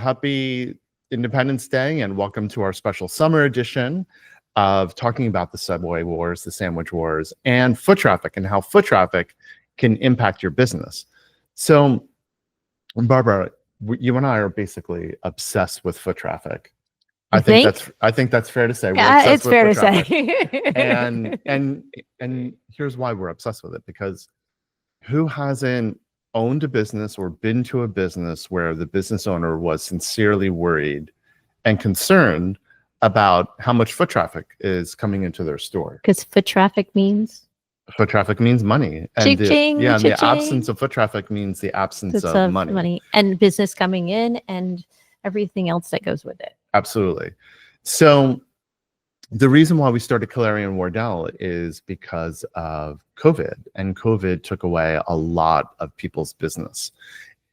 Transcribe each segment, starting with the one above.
Happy Independence Day and welcome to our special summer edition of talking about the subway wars, the sandwich wars, and foot traffic and how foot traffic can impact your business. So, Barbara, you and I are basically obsessed with foot traffic. I think that's fair to say. Yeah, it's fair to say. and here's why we're obsessed with it, because who hasn't owned a business or been to a business where the business owner was sincerely worried and concerned about how much foot traffic is coming into their store? Because foot traffic means money. And the absence of foot traffic means the absence of money and business coming in and everything else that goes with it. Absolutely. So the reason why we started Clarion Wardell is because of COVID, and COVID took away a lot of people's business.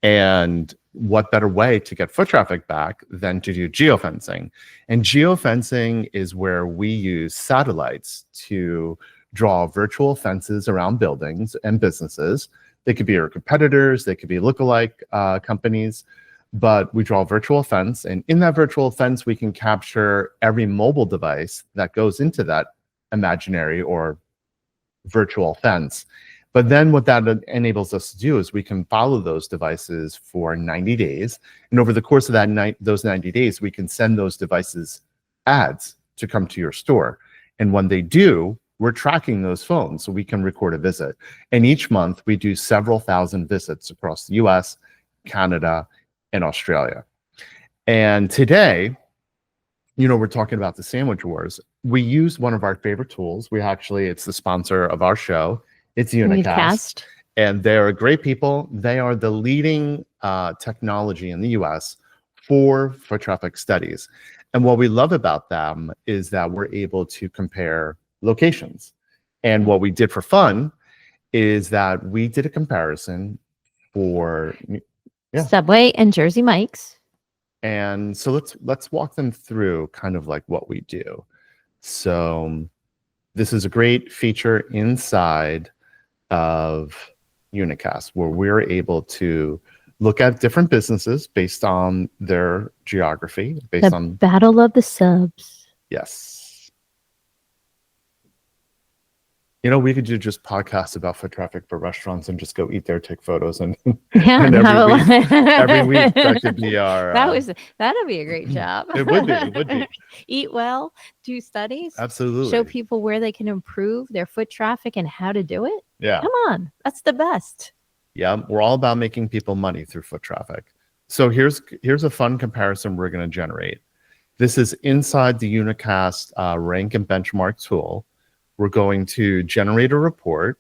And what better way to get foot traffic back than to do geofencing? And geofencing is where we use satellites to draw virtual fences around buildings and businesses. They could be our competitors, they could be lookalike companies, but we draw a virtual fence, and in that virtual fence, we can capture every mobile device that goes into that imaginary or virtual fence. But then what that enables us to do is we can follow those devices for 90 days. And over the course of those 90 days, we can send those devices ads to come to your store. And when they do, we're tracking those phones so we can record a visit. And each month, we do several thousand visits across the US, Canada, in Australia. And today, we're talking about the sandwich wars. We use one of our favorite tools. It's the sponsor of our show. It's Unacast. And they're great people. They are the leading technology in the US for foot traffic studies. And what we love about them is that we're able to compare locations. And what we did for fun is that we did a comparison for Subway and Jersey Mike's. And so let's walk them through kind of like what we do. So this is a great feature inside of Unacast where we're able to look at different businesses based on their geography, based on Battle of the Subs. Yes. We could do just podcasts about foot traffic for restaurants and just go eat there, take photos, and, and every week that could be our. That'd be a great job. It would be. Eat well, do studies. Absolutely. Show people where they can improve their foot traffic and how to do it. Yeah. Come on, that's the best. Yeah, we're all about making people money through foot traffic. So here's a fun comparison we're going to generate. This is inside the Unacast rank and benchmark tool. We're going to generate a report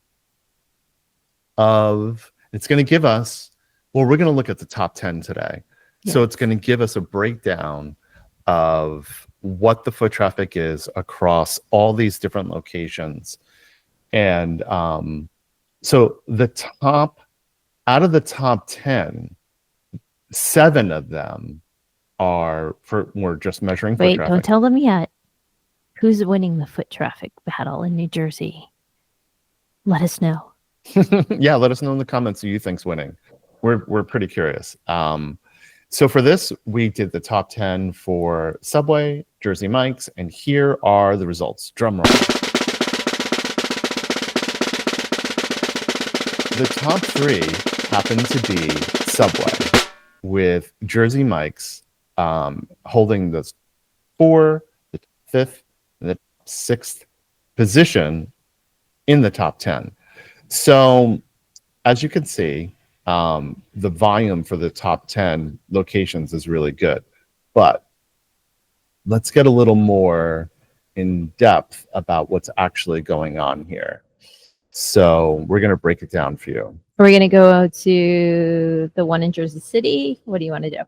it's going to give us, we're going to look at the top 10 today. Yes. So it's going to give us a breakdown of what the foot traffic is across all these different locations. And so out of the top 10, 7 of them we're just measuring foot traffic. Wait, don't tell them yet. Who's winning the foot traffic battle in New Jersey? Let us know. Yeah, let us know in the comments who you think's winning. We're pretty curious. So for this, we did the top 10 for Subway, Jersey Mike's, and here are the results. Drum roll. The top 3 happen to be Subway, with Jersey Mike's holding the 4th, the 5th, and the 6th position in the top 10. So as you can see, the volume for the top 10 locations is really good. But let's get a little more in depth about what's actually going on here. So we're going to break it down for you. Are we going to go to the one in Jersey City? What do you want to do?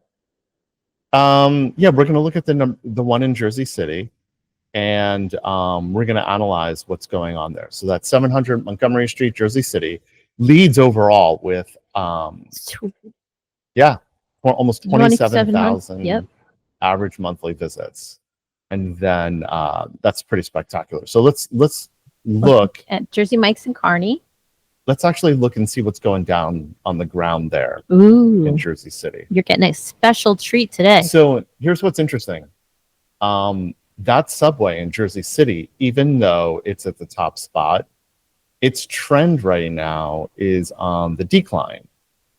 Yeah, we're going to look at the one in Jersey City. And we're going to analyze what's going on there. So that's 700 Montgomery Street, Jersey City, leads overall with, almost 27,000 average monthly visits. And then that's pretty spectacular. So let's look at Jersey Mike's and Kearney. let's actually look and see what's going down on the ground there Ooh, in Jersey City. you're getting a special treat today. So here's what's interesting. That subway in Jersey City, even though it's at the top spot, its trend right now is on the decline.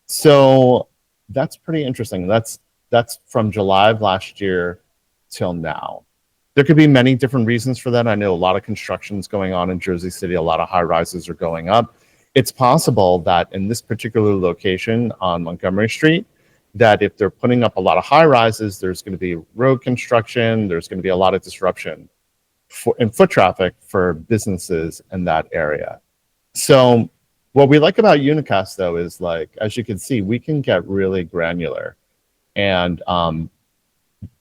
So that's pretty interesting. That's from July of last year till now. There could be many different reasons for that. I know a lot of construction is going on in Jersey City. A lot of high rises are going up. It's possible that in this particular location on Montgomery Street, that if they're putting up a lot of high rises, there's going to be road construction. There's going to be a lot of disruption in foot traffic for businesses in that area. So what we like about Unacast, though, is like, as you can see, we can get really granular. And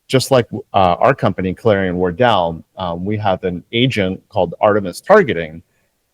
just like our company, Clarion Wardell, we have an agent called Artemis Targeting,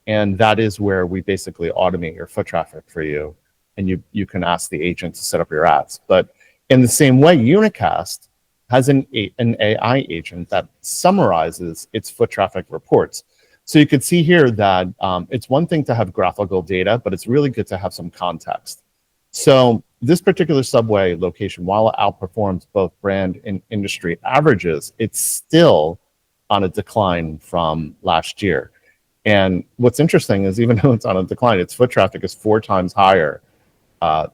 and that is where we basically automate your foot traffic for you, and you can ask the agent to set up your ads. But in the same way, Unacast has an AI agent that summarizes its foot traffic reports. So you could see here that it's one thing to have graphical data, but it's really good to have some context. So this particular subway location, while it outperforms both brand and industry averages, it's still on a decline from last year. And what's interesting is even though it's on a decline, its foot traffic is 4 times higher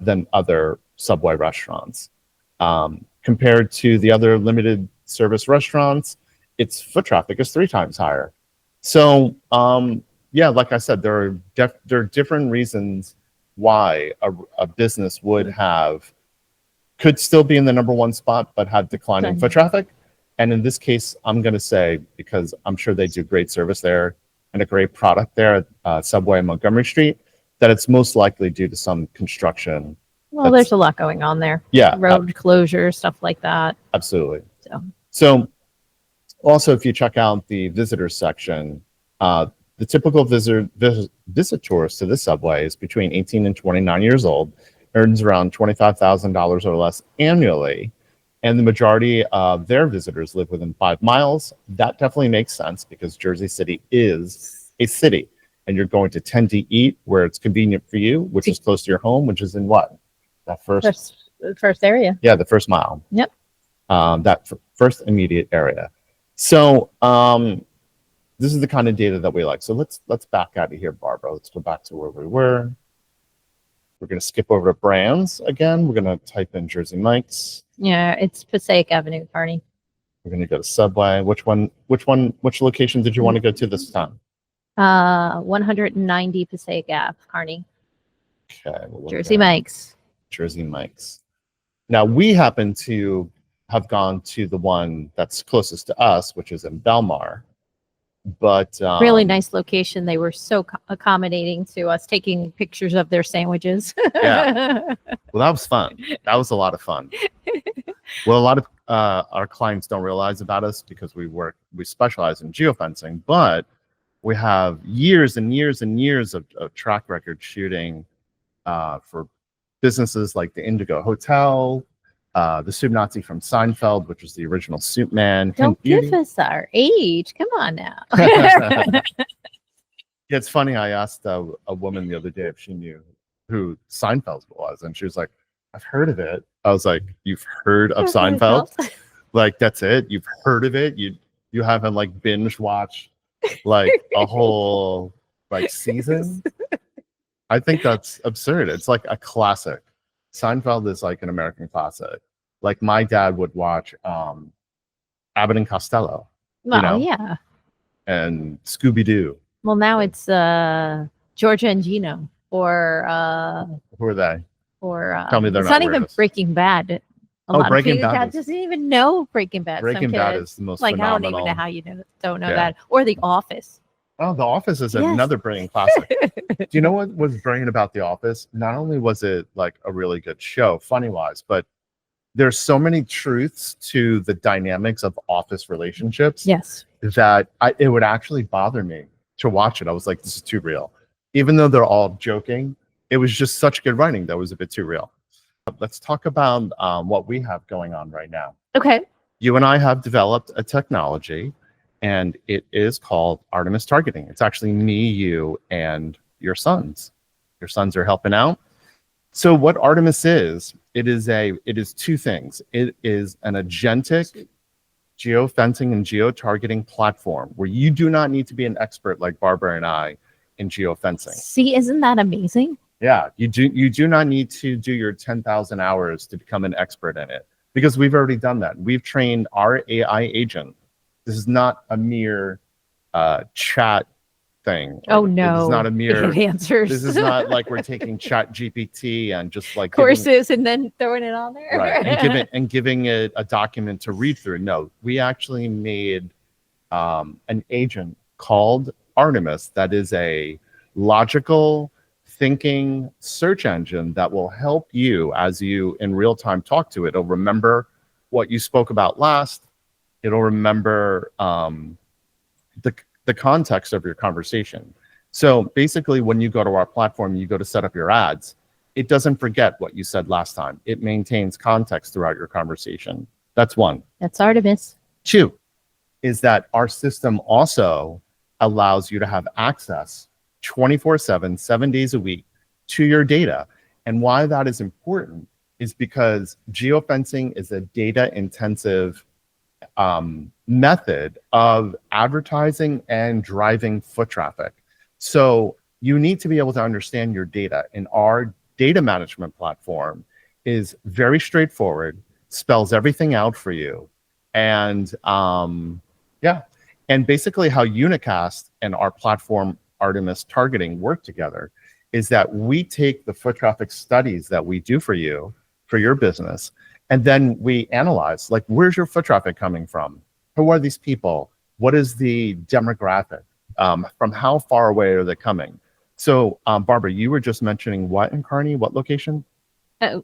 than other subway restaurants. Compared to the other limited service restaurants, its foot traffic is 3 times higher. So yeah, like I said, there are different reasons why a business could still be in the #1 spot, but have declining foot traffic. And in this case, I'm going to say, because I'm sure they do great service there and a great product there at Subway Montgomery Street, that it's most likely due to some construction. Well, there's a lot going on there. Yeah. Road closure, stuff like that. Absolutely. So also, if you check out the visitors section, the typical visitors to the subway is between 18 and 29 years old, earns around $25,000 or less annually, and the majority of their visitors live within 5 miles. That definitely makes sense because Jersey City is a city, and you're going to tend to eat where it's convenient for you, which is close to your home, which is in what? That first area. Yeah, the first mile. Yep. That first immediate area. So this is the kind of data that we like. So let's back out of here, Barbara. Let's go back to where we were. We're going to skip over to brands again. We're going to type in Jersey Mike's. Yeah, it's Passaic Avenue, Carney. We're going to go to Subway. Which location did you want to go to this time? 190 Passaic Ave, Carney. Okay. Jersey Mike's. Jersey Mike's. Now we happen to have gone to the one that's closest to us, which is in Belmar. But really nice location. They were so accommodating to us taking pictures of their sandwiches. Yeah. Well, that was fun. That was a lot of fun. Well, a lot of our clients don't realize about us because we specialize in geofencing, but we have years and years and years of track record shooting for businesses like the Indigo Hotel, the Soup Nazi from Seinfeld, which was the original Soup Man. Don't give us our age. Come on now. Yeah, it's funny. I asked a woman the other day if she knew who Seinfeld was, and she was like, "I've heard of it." I was like, "You've heard of Seinfeld? Like that's it? You've heard of it? You haven't like binge watched like a whole like season?" I think that's absurd. It's like a classic. Seinfeld is like an American classic. Like my dad would watch Abbott and Costello. Well, yeah. And Scooby-Doo. Well, now it's Georgia and Gino or who are they? Or tell me they're it's not even Breaking Bad. Breaking Bad doesn't even know Breaking Bad. Breaking Bad is the most like phenomenal. I don't even know how you don't know that. Or The Office. Oh, The Office is another brilliant classic. Do you know what was brilliant about The Office? Not only was it like a really good show, funny-wise, but there's so many truths to the dynamics of office relationships. Yes. That it would actually bother me to watch it. I was like, this is too real. Even though they're all joking, it was just such good writing that was a bit too real. Let's talk about what we have going on right now. Okay. You and I have developed a technology, and it is called Artemis Targeting. It's actually me, you, and your sons. Your sons are helping out. So what Artemis is, it is two things. It is an agentic geofencing and geotargeting platform where you do not need to be an expert like Barbara and I in geofencing. See, isn't that amazing? Yeah, you do not need to do your 10,000 hours to become an expert in it, because we've already done that. We've trained our AI agent. This is not a mere chat thing. Oh no, it's not a mere answers. This is not like we're taking Chat GPT and just like courses and then throwing it on there, right? And giving it a document to read through. No, we actually made an agent called Artemis that is a logical thinking search engine that will help you as you in real time talk to it. It'll remember what you spoke about last. It'll remember the context of your conversation. So basically, when you go to our platform, you go to set up your ads, it doesn't forget what you said last time. It maintains context throughout your conversation. That's one. That's Artemis. Two is that our system also allows you to have access 24/7, 7 days a week to your data. And why that is important is because geofencing is a data intensive method of advertising and driving foot traffic. So you need to be able to understand your data. And our data management platform is very straightforward, spells everything out for you. And yeah, and basically how Unacast and our platform Artemis Targeting work together is that we take the foot traffic studies that we do for you, for your business, and then we analyze, like, where's your foot traffic coming from? Who are these people? What is the demographic? From how far away are they coming? So, Barbara, you were just mentioning what in Kearney? What location? I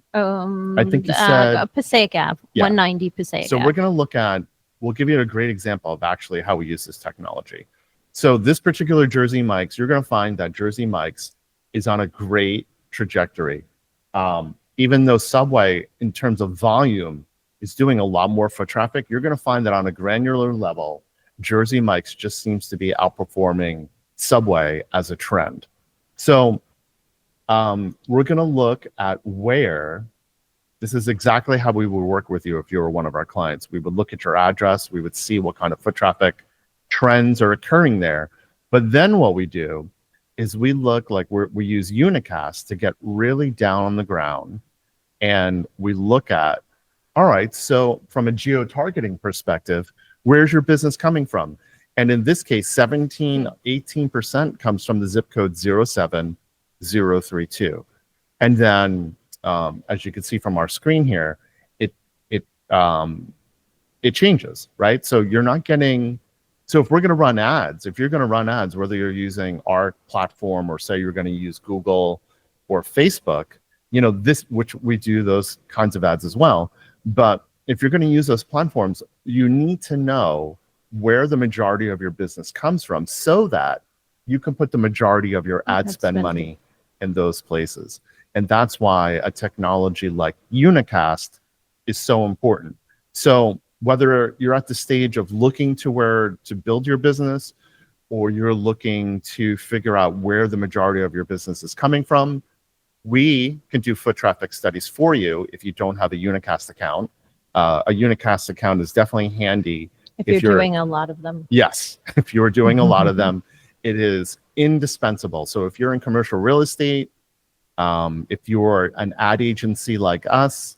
think you said Passaic Ave, yeah. 190 Passaic So Ave. we're going to look at, we'll give you a great example of actually how we use this technology. So this particular Jersey Mike's, you're going to find that Jersey Mike's is on a great trajectory. Even though Subway, in terms of volume, is doing a lot more foot traffic, you're going to find that on a granular level, Jersey Mike's just seems to be outperforming Subway as a trend. So we're going to look at where, this is exactly how we would work with you if you were one of our clients. We would look at your address, we would see what kind of foot traffic trends are occurring there. But then what we do is we look like we use Unacast to get really down on the ground, and we look at, all right, so from a geo-targeting perspective, where's your business coming from? And in this case, 18% comes from the zip code 07032. And then, as you can see from our screen here, it changes, right? So you're not getting, so if we're going to run ads, if you're going to run ads, whether you're using our platform or say you're going to use Google or Facebook, you know, this, which we do those kinds of ads as well. But if you're going to use those platforms, you need to know where the majority of your business comes from so that you can put the majority of your ad spend money in those places. And that's why a technology like Unacast is so important. So whether you're at the stage of looking to where to build your business, or you're looking to figure out where the majority of your business is coming from, we can do foot traffic studies for you if you don't have a Unacast account. A Unacast account is definitely handy. If you're doing a lot of them. Yes, if you're doing a lot of them, it is indispensable. So if you're in commercial real estate, if you're an ad agency like us,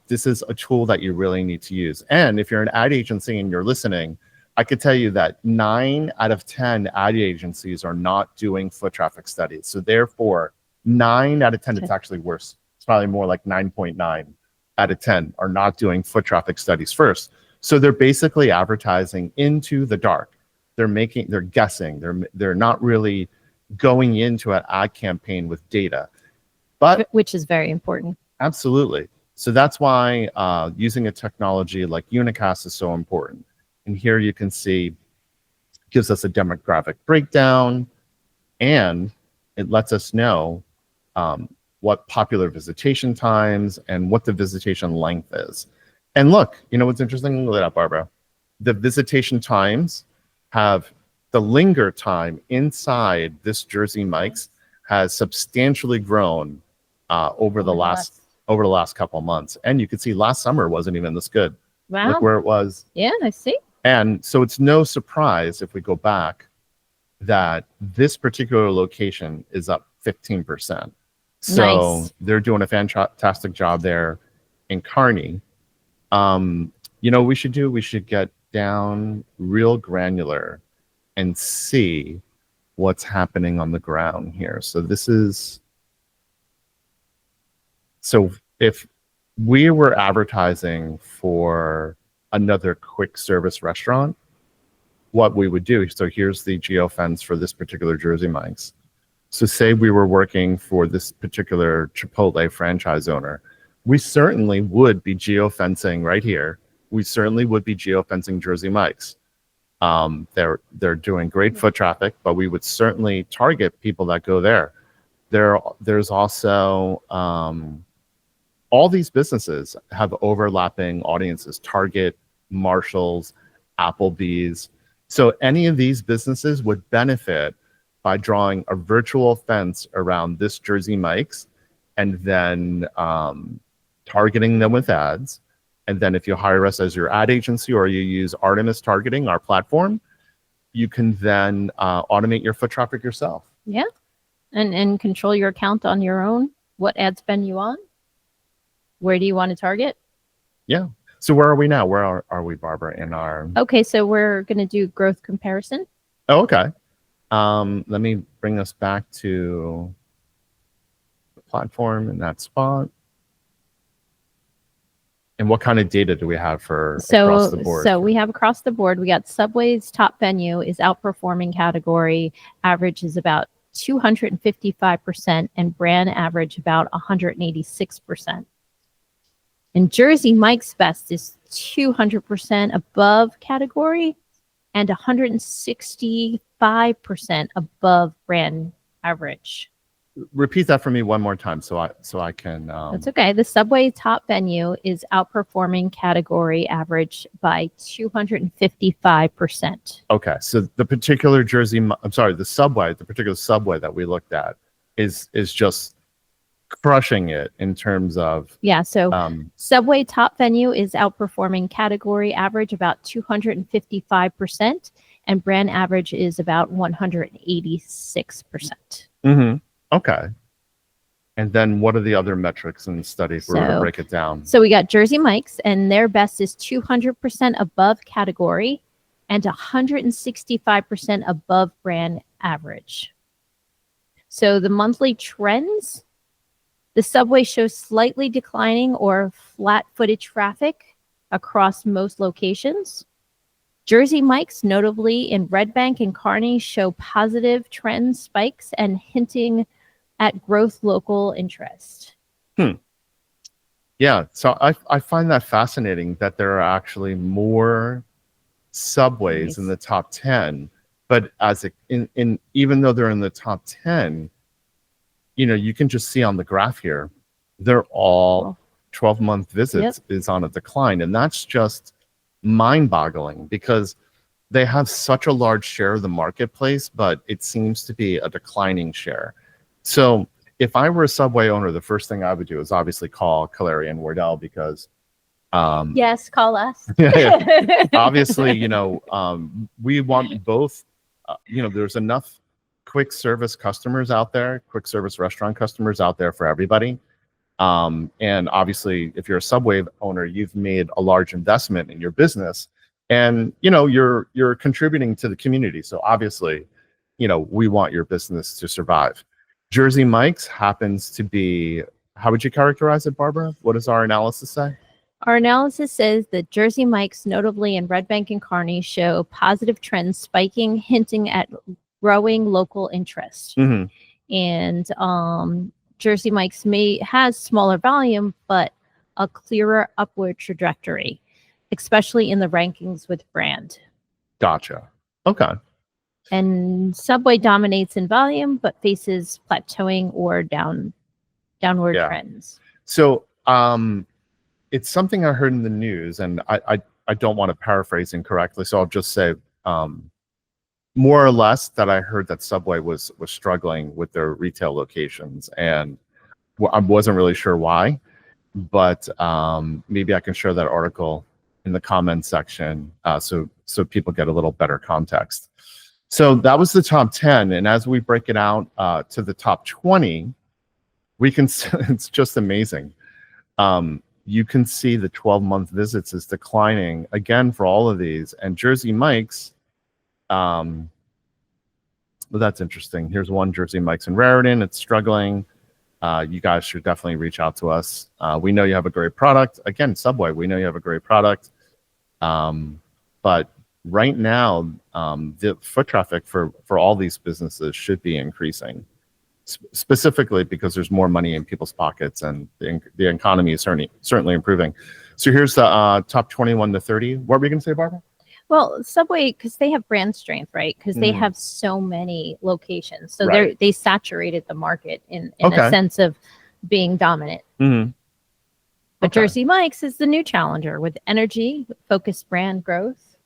this is a tool that you really need to use. And if you're an ad agency and you're listening, I could tell you that 9 out of 10 ad agencies are not doing foot traffic studies. So therefore, 9 out of 10, it's actually worse. It's probably more like 9.9 out of 10 are not doing foot traffic studies first. So they're basically advertising into the dark. They're guessing. They're not really going into an ad campaign with data. But which is very important. Absolutely. So that's why using a technology like Unacast is so important. And here you can see, it gives us a demographic breakdown, and it lets us know what popular visitation times and what the visitation length is. And look, you know what's interesting? Look at that, Barbara. The visitation times have the linger time inside this Jersey Mike's has substantially grown over the last couple of months. And you can see last summer wasn't even this good. Wow. Look where it was. Yeah, I see. And so it's no surprise if we go back that this particular location is up 15%. So Nice. they're doing a fantastic job there in Kearney. You know, we should get down real granular and see what's happening on the ground here. So if we were advertising for another quick service restaurant, what we would do, so here's the geofence for this particular Jersey Mike's. So say we were working for this particular Chipotle franchise owner, we certainly would be geofencing right here. We certainly would be geofencing Jersey Mike's. They're doing great foot traffic, but we would certainly target people that go there. There's also all these businesses have overlapping audiences: Target, Marshalls, Applebee's. So any of these businesses would benefit by drawing a virtual fence around this Jersey Mike's and then targeting them with ads. And then if you hire us as your ad agency or you use Artemis Targeting, our platform, you can then automate your foot traffic yourself. Yeah. And control your account on your own. What ad spend you on? Where do you want to target? Yeah. So where are we now? Where are we, Barbara, in our... Okay, so we're going to do growth comparison. Oh, okay. Let me bring us back to the platform in that spot. And what kind of data do we have for across the board? So we have across the board, we got Subway's top venue is outperforming category. Average is about 255% and brand average about 186%. And Jersey Mike's best is 200% above category and 165% above brand average. Repeat that for me one more time so I can... That's okay. The Subway top venue is outperforming category average by 255%. Okay, so the particular the particular Subway that we looked at is just crushing it in terms of... Yeah, so Subway top venue is outperforming category average about 255%, and brand average is about 186%. Mm-hmm. Okay. And then what are the other metrics in the study if we were to break it down? So we got Jersey Mike's, and their best is 200% above category and 165% above brand average. So the monthly trends, the Subway shows slightly declining or flat-footed traffic across most locations. Jersey Mike's, notably in Red Bank and Kearney, show positive trend spikes and hinting at growth local interest. Yeah, so I find that fascinating that there are actually more Subways in the top 10, but even though they're in the top 10, you know, you can just see on the graph here, they're all 12-month visits is on a decline. And that's just mind-boggling because they have such a large share of the marketplace, but it seems to be a declining share. So if I were a Subway owner, the first thing I would do is obviously call Kaleri and Wardell because... yes, call us. Obviously, you know, we want both, you know, there's enough quick service customers out there, quick service restaurant customers out there for everybody. And obviously, if you're a Subway owner, you've made a large investment in your business and, you know, you're contributing to the community. So obviously, you know, we want your business to survive. Jersey Mike's happens to be, how would you characterize it, Barbara? What does our analysis say? Our analysis says that Jersey Mike's, notably in Red Bank and Kearney, show positive trends spiking, hinting at growing local interest. Mm-hmm. And Jersey Mike's has smaller volume, but a clearer upward trajectory, especially in the rankings with brand. Gotcha. Okay. And Subway dominates in volume, but faces plateauing or downward trends. So it's something I heard in the news, and I don't want to paraphrase incorrectly, so I'll just say more or less that I heard that Subway was struggling with their retail locations, and I wasn't really sure why, but maybe I can share that article in the comments section so people get a little better context. So that was the top 10, and as we break it out to the top 20, we can it's just amazing. You can see the 12-month visits is declining again for all of these, and Jersey Mike's. Well, that's interesting. Here's one, Jersey Mike's in Raritan. It's struggling. You guys should definitely reach out to us. We know you have a great product. Again, Subway, we know you have a great product. But right now, the foot traffic for all these businesses should be increasing, specifically because there's more money in people's pockets and the economy is certainly improving. So here's the top 21 to 30. What were you going to say, Barbara? Well, Subway, because they have brand strength, right? Because they have so many locations, so they saturated the market in a sense of being dominant. But Jersey Mike's is the new challenger with energy, focused brand growth.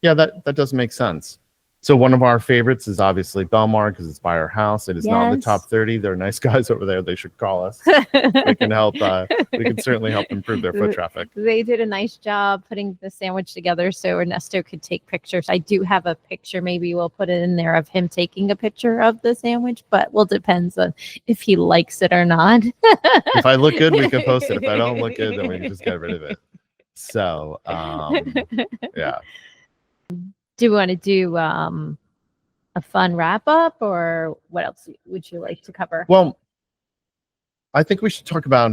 Yeah, that does make sense. So one of our favorites is obviously Belmar because it's by our house. It is not in the top 30. They're nice guys over there. They should call us. They can help. We can certainly help improve their foot traffic. They did a nice job putting the sandwich together so Ernesto could take pictures. I do have a picture. Maybe we'll put it in there of him taking a picture of the sandwich, but depends on if he likes it or not. If I look good, we can post it. If I don't look good, then we can just get rid of it. So, yeah. Do you want to do a fun wrap up, or what else would you like to cover? Well, I think we should talk about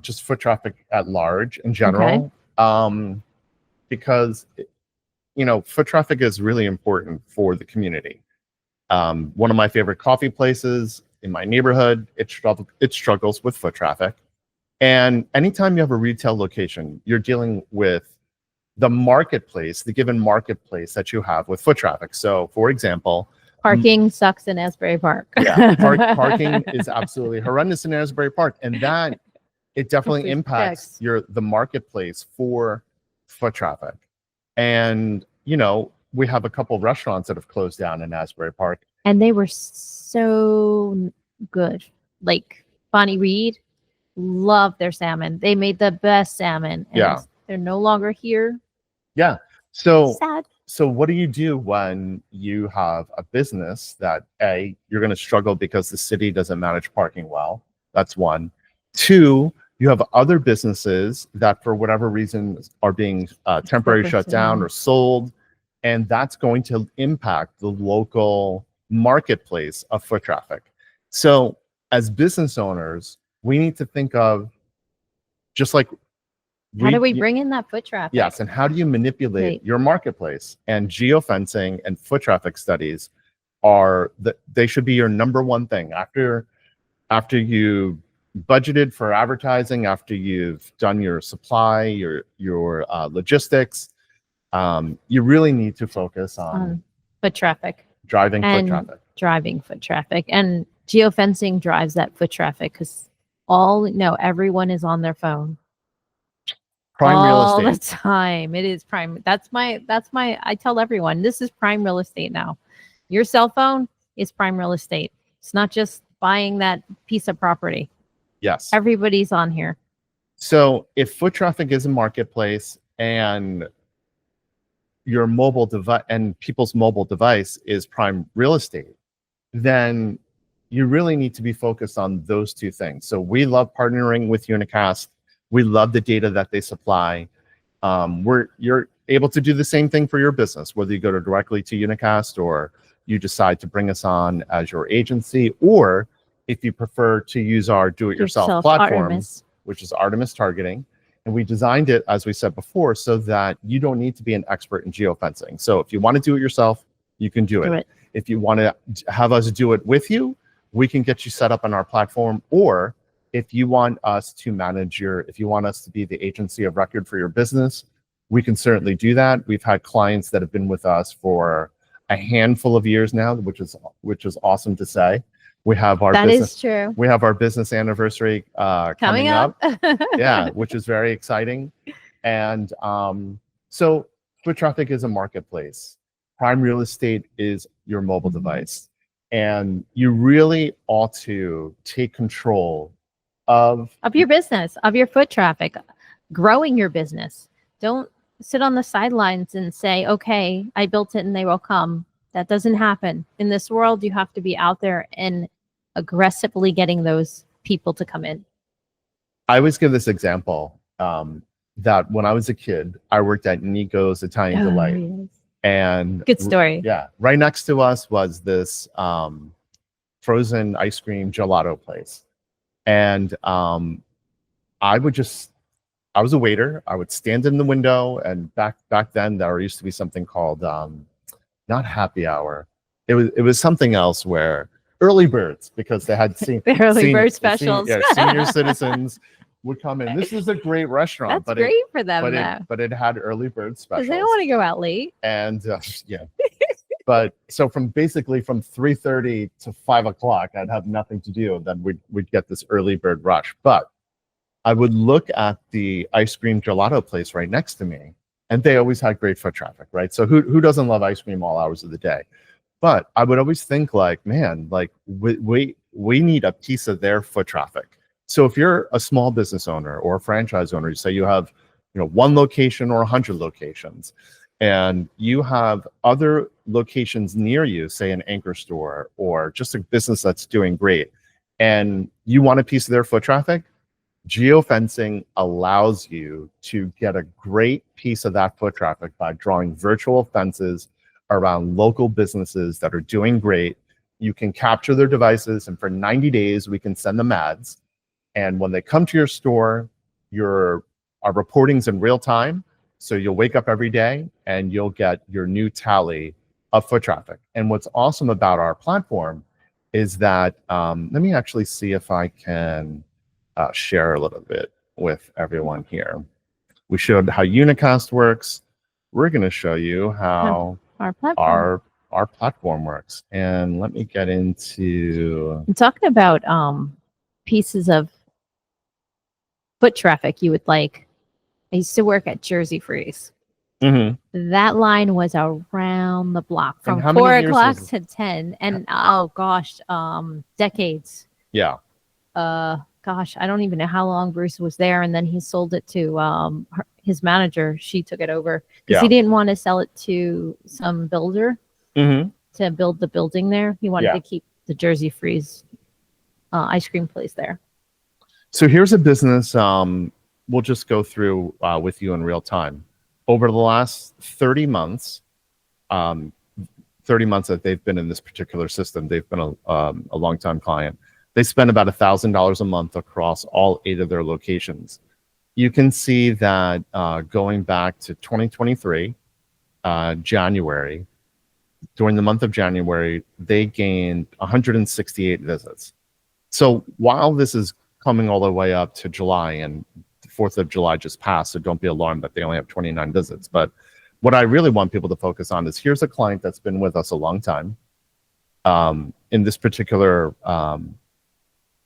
just foot traffic at large in general, because foot traffic is really important for the community. One of my favorite coffee places in my neighborhood, it struggles with foot traffic, and anytime you have a retail location, you're dealing with the marketplace, the given marketplace that you have with foot traffic. So, for example, parking sucks in Asbury Park. Yeah, parking is absolutely horrendous in Asbury Park, and that it definitely impacts the marketplace for foot traffic. And we have a couple of restaurants that have closed down in Asbury Park, and they were so good. Like Bonnie Reed, loved their salmon. They made the best salmon. And they're no longer here. Yeah. So sad. So what do you do when you have a business that you're going to struggle because the city doesn't manage parking well? That's one. Two, you have other businesses that for whatever reason are being temporarily shut down or sold, and that's going to impact the local marketplace of foot traffic. So as business owners, we need to think of just like how do we bring in that foot traffic? Yes, and how do you manipulate your marketplace? And geofencing and foot traffic studies they should be your number one thing after you budgeted for advertising, after you've done your supply, your logistics. You really need to focus on foot traffic, driving foot traffic, and geofencing drives that foot traffic because everyone is on their phone. Prime real estate. All the time. It is prime. That's my, I tell everyone, this is prime real estate now. Your cell phone is prime real estate. It's not just buying that piece of property. Yes. Everybody's on here. So if foot traffic is a marketplace and your mobile device and people's mobile device is prime real estate, then you really need to be focused on those two things. So we love partnering with Unacast. We love the data that they supply. You're able to do the same thing for your business, whether you go directly to Unacast or you decide to bring us on as your agency, or if you prefer to use our do-it-yourself platform, which is Artemis Targeting. And we designed it, as we said before, so that you don't need to be an expert in geofencing. So if you want to do it yourself, you can do it. If you want to have us do it with you, we can get you set up on our platform, or if you want us to if you want us to be the agency of record for your business, we can certainly do that. We've had clients that have been with us for a handful of years now, which is awesome to say. We have our We have our business anniversary coming up. Yeah, which is very exciting. And so foot traffic is a marketplace. Prime real estate is your mobile device. And you really ought to take control of your business, of your foot traffic, growing your business. Don't sit on the sidelines and say, okay, I built it and they will come. That doesn't happen. In this world, you have to be out there and aggressively getting those people to come in. I always give this example that when I was a kid, I worked at Nico's Italian Delight. Yes. And good story. Yeah, right next to us was this frozen ice cream gelato place. And I was a waiter. I would stand in the window, and back then there used to be something called not happy hour. It was something else where early birds, because they had early bird specials. Senior citizens would come in. This is a great restaurant. That's great for them. But it had early bird specials. Because they don't want to go out late. And but so from 3:30 to 5 o'clock, I'd have nothing to do. Then we'd get this early bird rush. But I would look at the ice cream gelato place right next to me, and they always had great foot traffic, right? So who doesn't love ice cream all hours of the day? But I would always think like, man, like we need a piece of their foot traffic. So if you're a small business owner or a franchise owner, you say you have, one location or 100 locations, and you have other locations near you, say an anchor store or just a business that's doing great, and you want a piece of their foot traffic, geofencing allows you to get a great piece of that foot traffic by drawing virtual fences around local businesses that are doing great. You can capture their devices, and for 90 days, we can send them ads. And when they come to your store, our reporting's in real time. So you'll wake up every day and you'll get your new tally of foot traffic. And what's awesome about our platform is that, let me actually see if I can share a little bit with everyone here. We showed how Unacast works. We're going to show you how our platform works. And let me get into... I'm talking about pieces of foot traffic you would like. I used to work at Jersey Freeze. Mm-hmm. That line was around the block from 4 o'clock to 10. And oh gosh, decades. Yeah. Gosh, I don't even know how long Bruce was there. And then he sold it to his manager. She took it over because he didn't want to sell it to some builder to build the building there. He wanted to keep the Jersey Freeze ice cream place there. So here's a business we'll just go through with you in real time. Over the last 30 months that they've been in this particular system, they've been a long-time client. They spend about $1,000 a month across all 8 of their locations. You can see that going back to 2023, January, during the month of January, they gained 168 visits. So while this is coming all the way up to July, and the 4th of July just passed, so don't be alarmed that they only have 29 visits. But what I really want people to focus on is here's a client that's been with us a long time. In this particular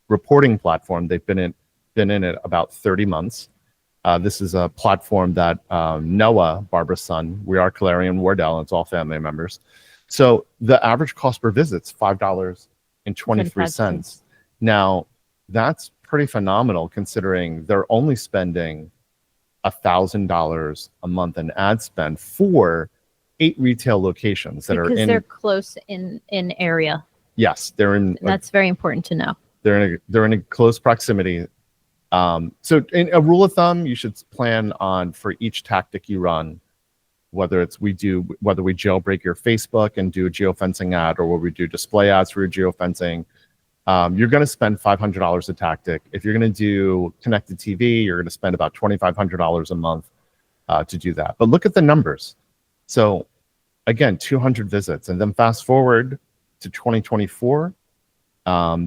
reporting platform, they've been in it about 30 months. This is a platform that Noah, Barbara's son, we are Calarian Wardell, it's all family members. So the average cost per visit is $5.23. Now, that's pretty phenomenal considering they're only spending $1,000 a month in ad spend for 8 retail locations that because they're close in area. Yes, they're in. That's very important to know. They're in a close proximity. So in a rule of thumb, you should plan on for each tactic you run, whether we jailbreak your Facebook and do a geofencing ad, or where we do display ads for your geofencing. You're going to spend $500 a tactic. If you're going to do connected TV, you're going to spend about $2,500 a month to do that. But look at the numbers. So again, 200 visits, and then fast forward to 2024.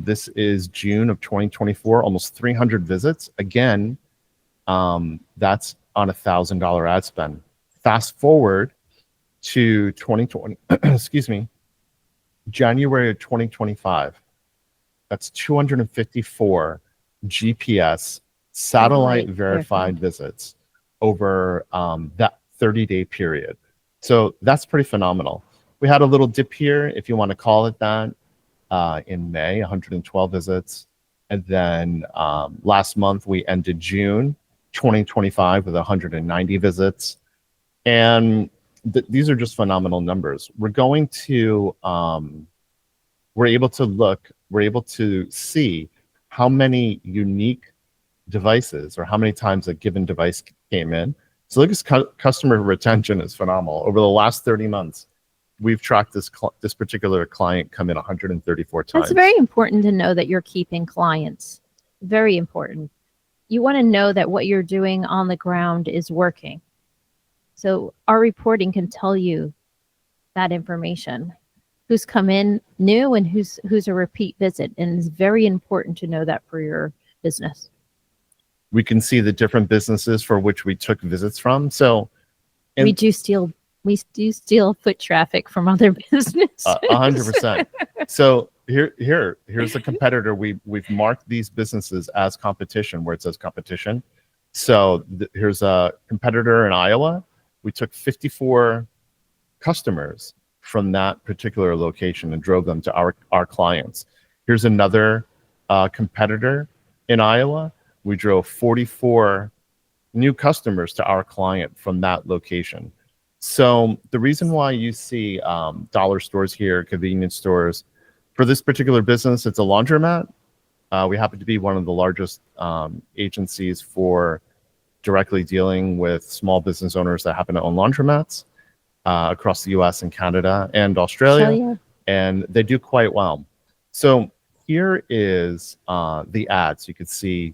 This is June of 2024, almost 300 visits. Again, that's on $1,000 ad spend. Fast forward to 2020, excuse me, January of 2025. That's 254 GPS satellite verified visits over that 30-day period. So that's pretty phenomenal. We had a little dip here, if you want to call it that, in May, 112 visits. And then last month, we ended June 2025 with 190 visits. And these are just phenomenal numbers. We're going to, we're able to see how many unique devices or how many times a given device came in. So look at customer retention is phenomenal. Over the last 30 months, we've tracked this particular client come in 134 times. It's very important to know that you're keeping clients. Very important. You want to know that what you're doing on the ground is working. So our reporting can tell you that information. Who's come in new and who's a repeat visit. And it's very important to know that for your business. We can see the different businesses for which we took visits from. So we do steal foot traffic from other businesses. 100%. So here's a competitor. We've marked these businesses as competition where it says competition. So here's a competitor in Iowa. We took 54 customers from that particular location and drove them to our clients. Here's another competitor in Iowa. We drove 44 new customers to our client from that location. So the reason why you see dollar stores here, convenience stores, for this particular business, it's a laundromat. We happen to be one of the largest agencies for directly dealing with small business owners that happen to own laundromats across the US and Canada and Australia. And they do quite well. So here is the ads. You could see,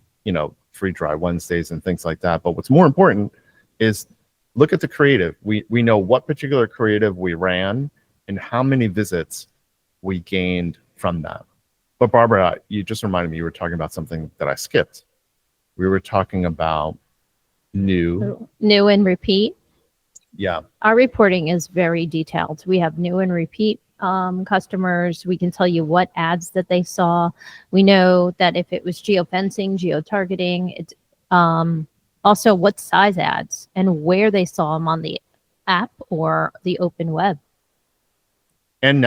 free dry Wednesdays and things like that. But what's more important is look at the creative. We know what particular creative we ran and how many visits we gained from that. But Barbara, you just reminded me you were talking about something that I skipped. We were talking about new and repeat. Yeah. Our reporting is very detailed. We have new and repeat customers. We can tell you what ads that they saw. We know that if it was geofencing, geotargeting, it's also what size ads and where they saw them on the app or the open web. And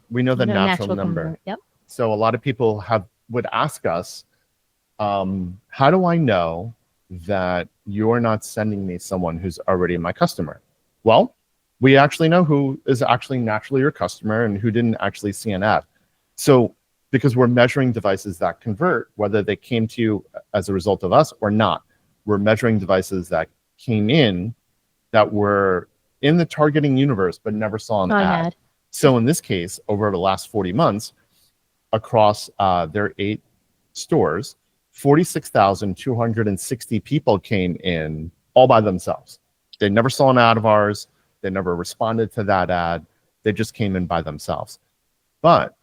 we know the natural number. Yep. So a lot of people would ask us, how do I know that you're not sending me someone who's already my customer? Well, we actually know who is actually naturally your customer and who didn't actually see an ad. So because we're measuring devices that convert, whether they came to you as a result of us or not, we're measuring devices that came in that were in the targeting universe but never saw an ad. So in this case, over the last 40 months, across their 8 stores, 46,260 people came in all by themselves. They never saw an ad of ours. They never responded to that ad. They just came in by themselves. But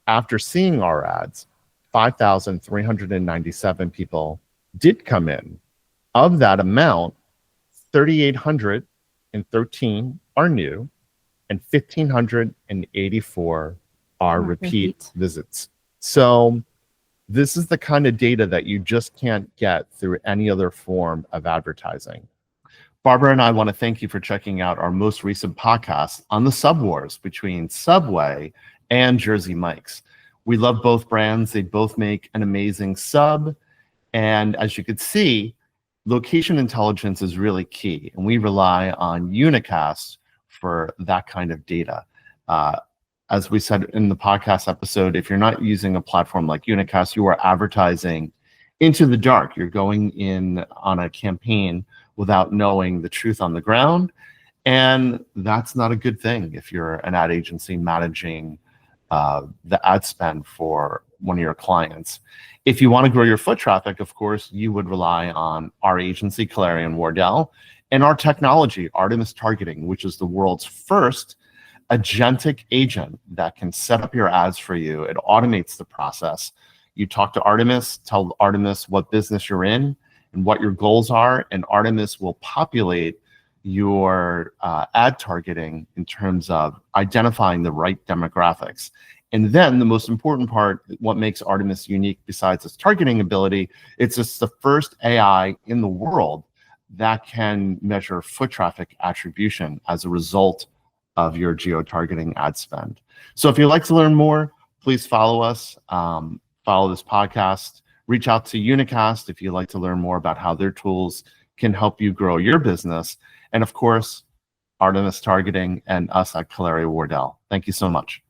after seeing our ads, 5,397 people did come in. Of that amount, 3,813 are new and 1,584 are repeat visits. So this is the kind of data that you just can't get through any other form of advertising. Barbara and I want to thank you for checking out our most recent podcast on the sub wars between Subway and Jersey Mike's. We love both brands. They both make an amazing sub. And as you could see, location intelligence is really key. And we rely on Unacast for that kind of data. As we said in the podcast episode, if you're not using a platform like Unacast, you are advertising into the dark. You're going in on a campaign without knowing the truth on the ground. And that's not a good thing if you're an ad agency managing the ad spend for one of your clients. If you want to grow your foot traffic, of course, you would rely on our agency, Clarion Wardell, and our technology, Artemis Targeting, which is the world's first agentic agent that can set up your ads for you. It automates the process. You talk to Artemis, tell Artemis what business you're in and what your goals are, and Artemis will populate your ad targeting in terms of identifying the right demographics. And then the most important part, what makes Artemis unique besides its targeting ability, it's just the first AI in the world that can measure foot traffic attribution as a result of your geo-targeting ad spend. So if you'd like to learn more, please follow us, follow this podcast, reach out to Unacast if you'd like to learn more about how their tools can help you grow your business. And of course, Artemis Targeting and us at Wardell. Thank you so much.